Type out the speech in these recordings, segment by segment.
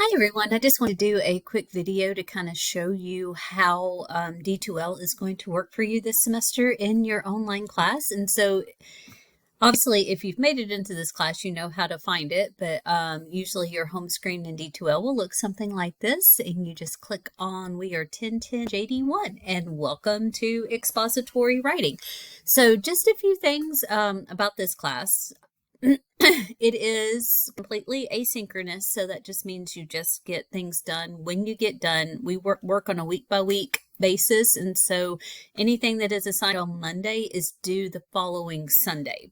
Hi everyone, I just want to do a quick video to kind of show you how D2L is going to work for you this semester in your online class. And so obviously if you've made it into this class, you know how to find it, but usually your home screen in D2L will look something like this. And you just click on We Are 1010 JD1 and welcome to expository writing. So just a few things about this class. It is completely asynchronous, so that just means you just get things done when you get done. We work on a week by week basis, and so anything that is assigned on Monday is due the following Sunday.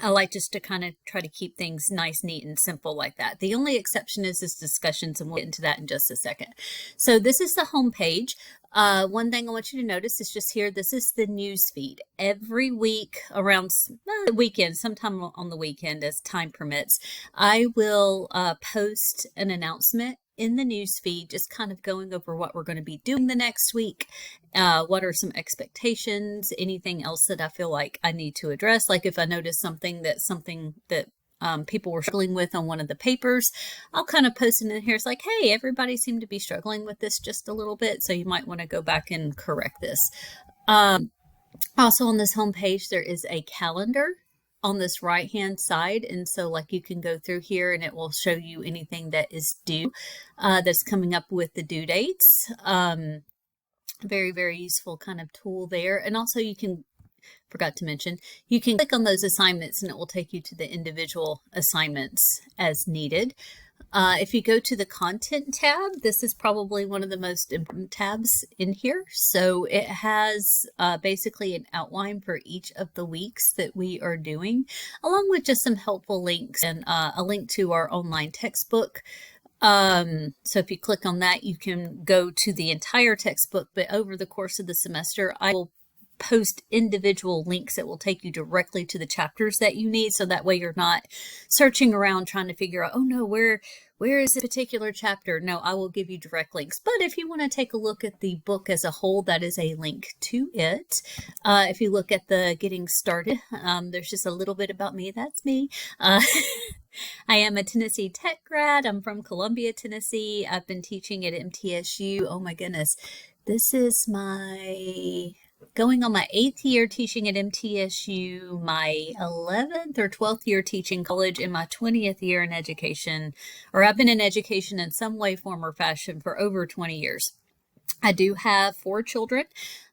I like just to kind of try to keep things nice, neat, and simple like that. The only exception is discussions, and we'll get into that in just a second. So this is the home page. One thing I want you to notice is just here, this is the news feed. Every week around the weekend, sometime on the weekend as time permits, I will post an announcement in the news feed, just kind of going over what we're going to be doing the next week. What are some expectations, anything else that I feel like I need to address. Like if I notice something that people were struggling with on one of the papers, I'll kind of post it in here. It's like, hey, everybody seemed to be struggling with this just a little bit, so you might want to go back and correct this. Also on this home page, there is a calendar on this right hand side, and so like you can go through here and it will show you anything that is due that's coming up with the due dates. Very useful kind of tool there. And also you can, forgot to mention, you can click on those assignments and it will take you to the individual assignments as needed. If you go to the content tab, this is probably one of the most important tabs in here. So it has basically an outline for each of the weeks that we are doing, along with just some helpful links and a link to our online textbook. So if you click on that, you can go to the entire textbook, but over the course of the semester, I will post individual links that will take you directly to the chapters that you need. So that way you're not searching around trying to figure out, oh no, where is a particular chapter? No, I will give you direct links. But if you want to take a look at the book as a whole, that is a link to it. If you look at the getting started, there's just a little bit about me. That's me. I am a Tennessee Tech grad. I'm from Columbia, Tennessee. I've been teaching at MTSU. Oh my goodness. This is going on my 8th year teaching at MTSU, my 11th or 12th year teaching college, and my 20th year in education, or I've been in education in some way, form, or fashion for over 20 years. I do have 4 children.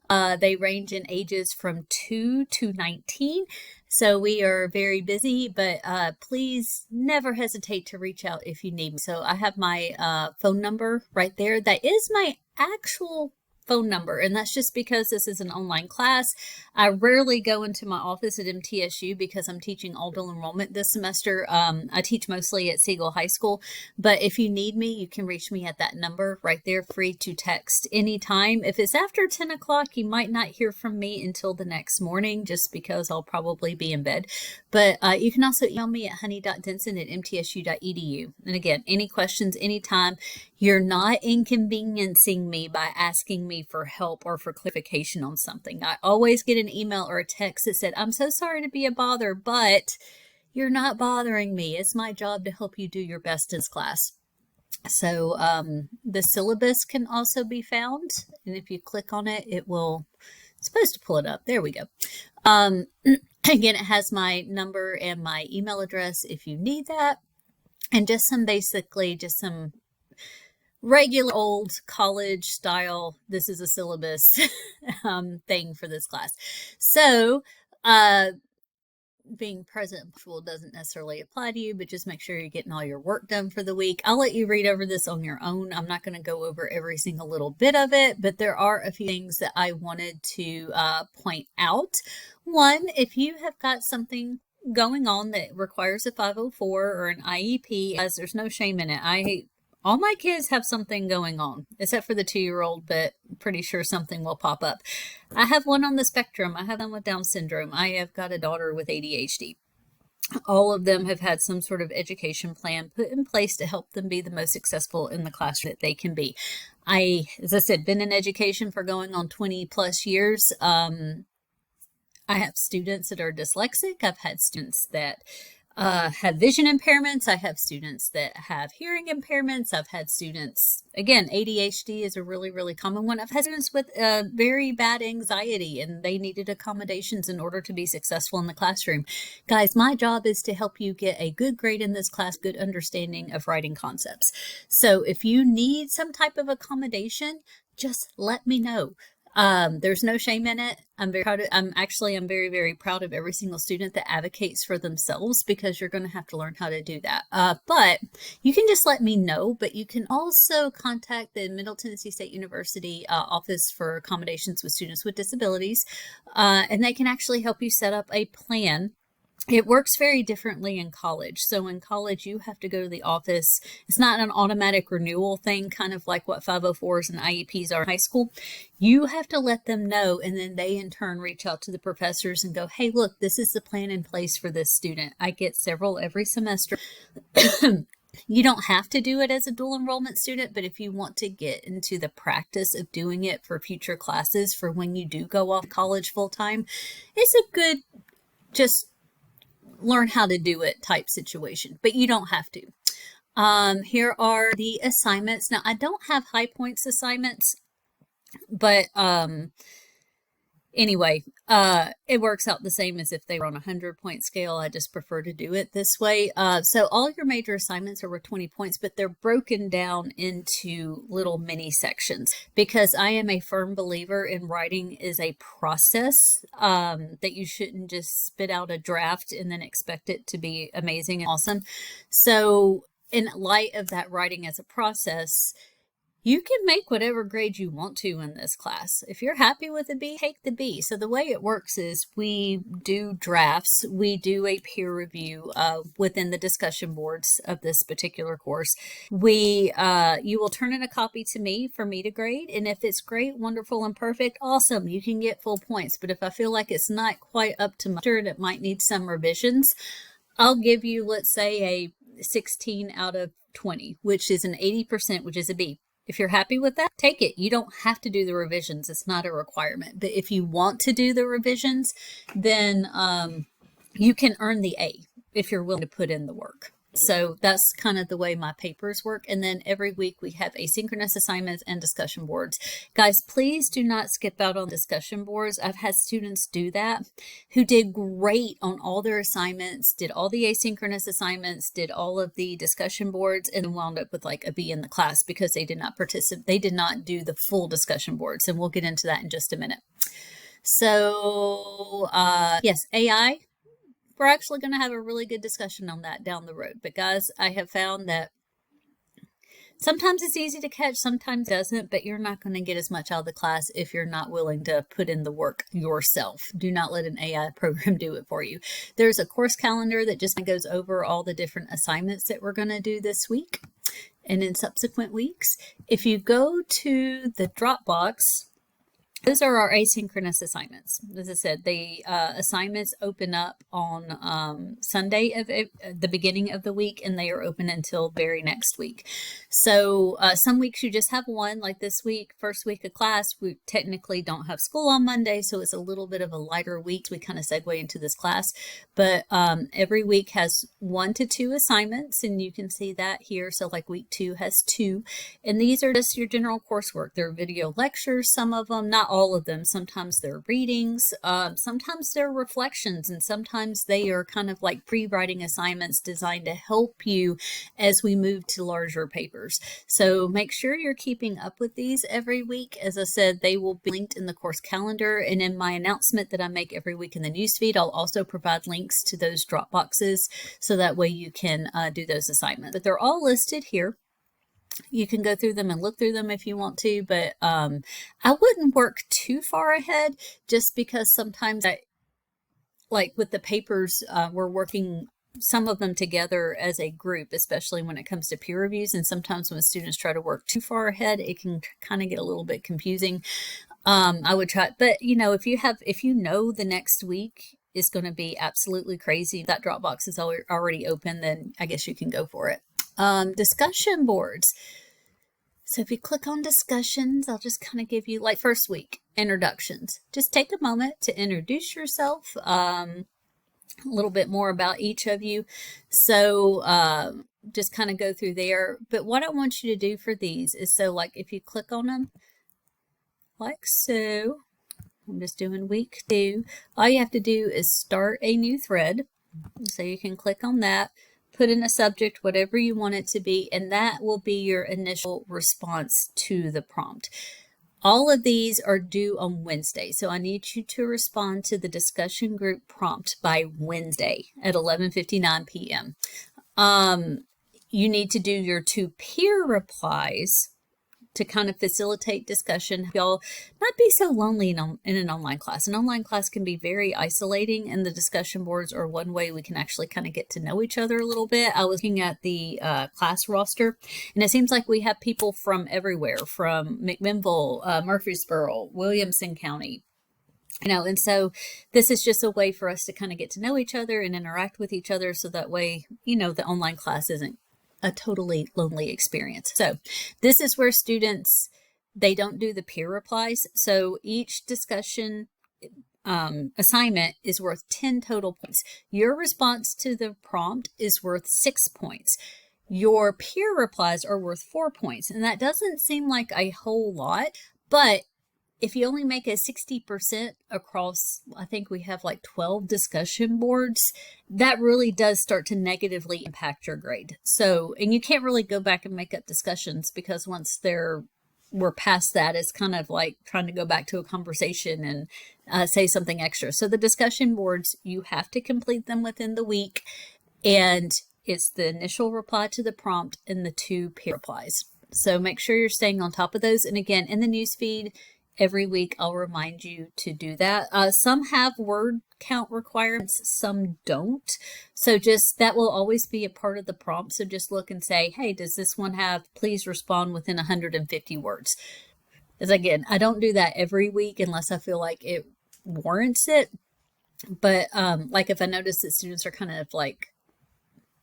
They range in ages from 2 to 19. So we are very busy, but please never hesitate to reach out if you need me. So I have my phone number right there. That is my actual phone number, and that's just because this is an online class. I rarely go into my office at MTSU because I'm teaching all dual enrollment this semester. I teach mostly at Siegel High School, but if you need me, you can reach me at that number right there, free to text anytime. If it's after 10 o'clock, you might not hear from me until the next morning, just because I'll probably be in bed. But you can also email me at honey.denson@mtsu.edu. And again, any questions, anytime. You're not inconveniencing me by asking me for help or for clarification on something. I always get an email or a text that said, I'm so sorry to be a bother, but you're not bothering me. It's my job to help you do your best in this class. So the syllabus can also be found. And if you click on it, it's supposed to pull it up. There we go. Again, it has my number and my email address if you need that. And just some regular old college style, this is a syllabus thing for this class. So being present doesn't necessarily apply to you, but just make sure you're getting all your work done for the week. I'll let you read over this on your own. I'm not going to go over every single little bit of it, but there are a few things that I wanted to point out. One, if you have got something going on that requires a 504 or an IEP, as there's no shame in it. All my kids have something going on, except for the 2-year-old, but I'm pretty sure something will pop up. I have one on the spectrum. I have one with Down syndrome. I have got a daughter with ADHD. All of them have had some sort of education plan put in place to help them be the most successful in the classroom that they can be. As I said, been in education for going on 20 plus years. I have students that are dyslexic. I've had students that have vision impairments. I have students that have hearing impairments. I've had students, again, ADHD is a really, really common one. I've had students with very bad anxiety, and they needed accommodations in order to be successful in the classroom. Guys, my job is to help you get a good grade in this class, good understanding of writing concepts. So if you need some type of accommodation, just let me know. There's no shame in it. I'm very proud of, I'm very, very proud of every single student that advocates for themselves, because you're going to have to learn how to do that. But you can just let me know, but you can also contact the Middle Tennessee State University Office for Accommodations with Students with Disabilities, and they can actually help you set up a plan. It works very differently in college. So in college, you have to go to the office. It's not an automatic renewal thing, kind of like what 504s and IEPs are in high school. You have to let them know, and then they in turn reach out to the professors and go, hey, look, this is the plan in place for this student. I get several every semester. You don't have to do it as a dual enrollment student, but if you want to get into the practice of doing it for future classes, for when you do go off college full time, it's a good, just learn how to do it type situation, but you don't have to. Here are the assignments. Now, I don't have high points assignments, but anyway, it works out the same as if they were on a 100-point scale. I just prefer to do it this way. So all your major assignments are worth 20 points, but they're broken down into little mini sections, because I am a firm believer in writing is a process, that you shouldn't just spit out a draft and then expect it to be amazing and awesome. So in light of that writing as a process, you can make whatever grade you want to in this class. If you're happy with a B, take the B. So the way it works is we do drafts. We do a peer review within the discussion boards of this particular course. You will turn in a copy to me for me to grade. And if it's great, wonderful, and perfect, awesome, you can get full points. But if I feel like it's not quite up to muster and it might need some revisions, I'll give you, let's say, a 16 out of 20, which is an 80%, which is a B. If you're happy with that, take it. You don't have to do the revisions. It's not a requirement. But if you want to do the revisions, then you can earn the A if you're willing to put in the work. So that's kind of the way my papers work. And then every week we have asynchronous assignments and discussion boards. Guys, please do not skip out on discussion boards. I've had students do that who did great on all their assignments, did all the asynchronous assignments, did all of the discussion boards, and then wound up with like a B in the class because they did not participate. They did not do the full discussion boards. And we'll get into that in just a minute. So yes, AI. We're actually going to have a really good discussion on that down the road. But guys, I have found that sometimes it's easy to catch, sometimes it doesn't, but you're not going to get as much out of the class if you're not willing to put in the work yourself. Do not let an AI program do it for you. There's a course calendar that just goes over all the different assignments that we're going to do this week and in subsequent weeks. If you go to the Dropbox, those are our asynchronous assignments. As I said, the assignments open up on Sunday of the beginning of the week, and they are open until very next week. So some weeks you just have one, like this week, first week of class. We technically don't have school on Monday, so it's a little bit of a lighter week. We kind of segue into this class, but every week has 1 to 2 assignments, and you can see that here. So like week 2 has 2, and these are just your general coursework. They're video lectures, some of them, not all of them. Sometimes they're readings, sometimes they're reflections, and sometimes they are kind of like pre-writing assignments designed to help you as we move to larger papers. So make sure you're keeping up with these every week. As I said, they will be linked in the course calendar, and in my announcement that I make every week in the newsfeed, I'll also provide links to those drop boxes so that way you can do those assignments. But they're all listed here. You can go through them and look through them if you want to, but I wouldn't work too far ahead, just because sometimes like with the papers, we're working some of them together as a group, especially when it comes to peer reviews. And sometimes when students try to work too far ahead, it can kind of get a little bit confusing. I would try, but if you know the next week is going to be absolutely crazy, that Dropbox is already open, then I guess you can go for it. Discussion boards. So if you click on discussions, I'll just kind of give you, like, first week, introductions. Just take a moment to introduce yourself. a little bit more about each of you. So just kind of go through there. But what I want you to do for these is, so like if you click on them like so, I'm just doing week 2. All you have to do is start a new thread. So you can click on that, put in a subject, whatever you want it to be, and that will be your initial response to the prompt. All of these are due on Wednesday, so I need you to respond to the discussion group prompt by Wednesday at 11:59 p.m. You need to do your 2 peer replies to kind of facilitate discussion. Y'all not be so lonely in an online class. An online class can be very isolating, and the discussion boards are one way we can actually kind of get to know each other a little bit. I was looking at the class roster, and it seems like we have people from everywhere, from McMinnville, Murfreesboro, Williamson County, and so this is just a way for us to kind of get to know each other and interact with each other, so that way, the online class isn't a totally lonely experience. So this is where students, they don't do the peer replies. So each discussion assignment is worth 10 total points. Your response to the prompt is worth 6 points. Your peer replies are worth 4 points. And that doesn't seem like a whole lot, but if you only make a 60% across, I think we have like 12 discussion boards, that really does start to negatively impact your grade. So, and you can't really go back and make up discussions, because once we're past that, it's kind of like trying to go back to a conversation and say something extra. So the discussion boards, you have to complete them within the week, and it's the initial reply to the prompt and the 2 peer replies. So make sure you're staying on top of those. And again, in the newsfeed, every week I'll remind you to do that. Some have word count requirements, some don't. So that will always be a part of the prompt. So just look and say, hey, does this one have, please respond within 150 words? As again, I don't do that every week unless I feel like it warrants it. But like if I notice that students are kind of like,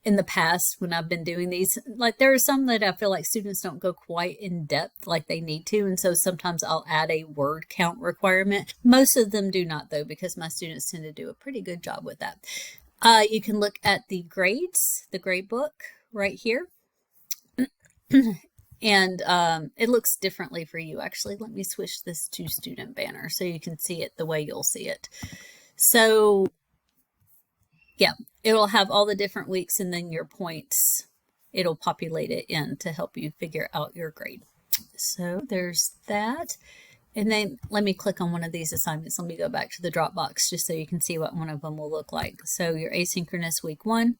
in the past when I've been doing these, like there are some that I feel like students don't go quite in depth like they need to. And so sometimes I'll add a word count requirement. Most of them do not, though, because my students tend to do a pretty good job with that. You can look at the grades, the grade book right here. And it looks differently for you. Actually, let me switch this to student banner so you can see it the way you'll see it. So yeah, it'll have all the different weeks, and then your points, it'll populate it in to help you figure out your grade. So there's that. And then let me click on one of these assignments. Let me go back to the Dropbox just so you can see what one of them will look like. So your asynchronous week 1,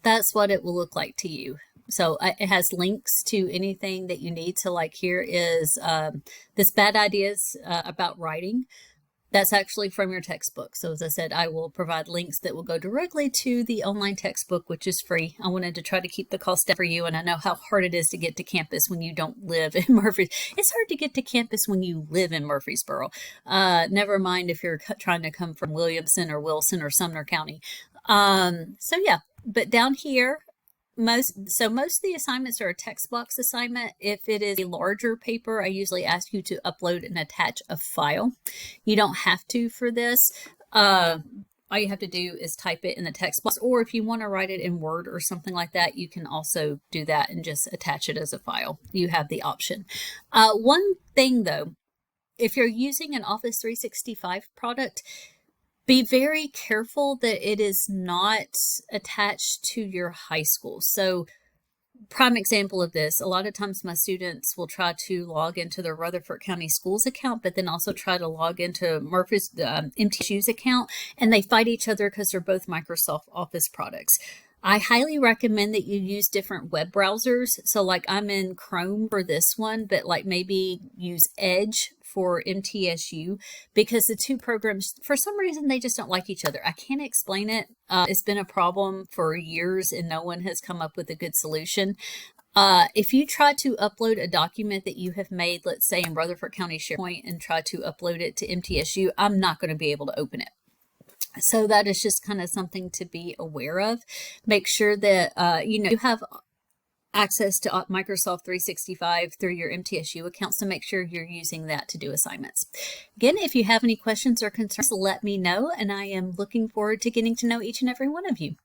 that's what it will look like to you. So it has links to anything that you need. So like here is this bad ideas about writing. That's actually from your textbook. So as I said, I will provide links that will go directly to the online textbook, which is free. I wanted to try to keep the cost down for you, and I know how hard it is to get to campus when you don't live in Murfreesboro. It's hard to get to campus when you live in Murfreesboro. Never mind if you're trying to come from Williamson or Wilson or Sumner County. So yeah, but down here, most of the assignments are a text box assignment. If it is a larger paper, I usually ask you to upload and attach a file. You don't have to for this. All you have to do is type it in the text box, or if you want to write it in Word or something like that, you can also do that and just attach it as a file. You have the option. One thing though, if you're using an Office 365 product, be very careful that it is not attached to your high school. So prime example of this, a lot of times my students will try to log into their Rutherford County Schools account, but then also try to log into Murphy's MTSU's account, and they fight each other because they're both Microsoft Office products. I highly recommend that you use different web browsers. So like I'm in Chrome for this one, but like maybe use Edge for MTSU, because the 2 programs, for some reason, they just don't like each other. I can't explain it. It's been a problem for years and no one has come up with a good solution. If you try to upload a document that you have made, let's say in Rutherford County SharePoint, and try to upload it to MTSU, I'm not going to be able to open it. So that is just kind of something to be aware of. Make sure that, you have access to Microsoft 365 through your MTSU account, so make sure you're using that to do assignments. Again, if you have any questions or concerns, let me know, and I am looking forward to getting to know each and every one of you.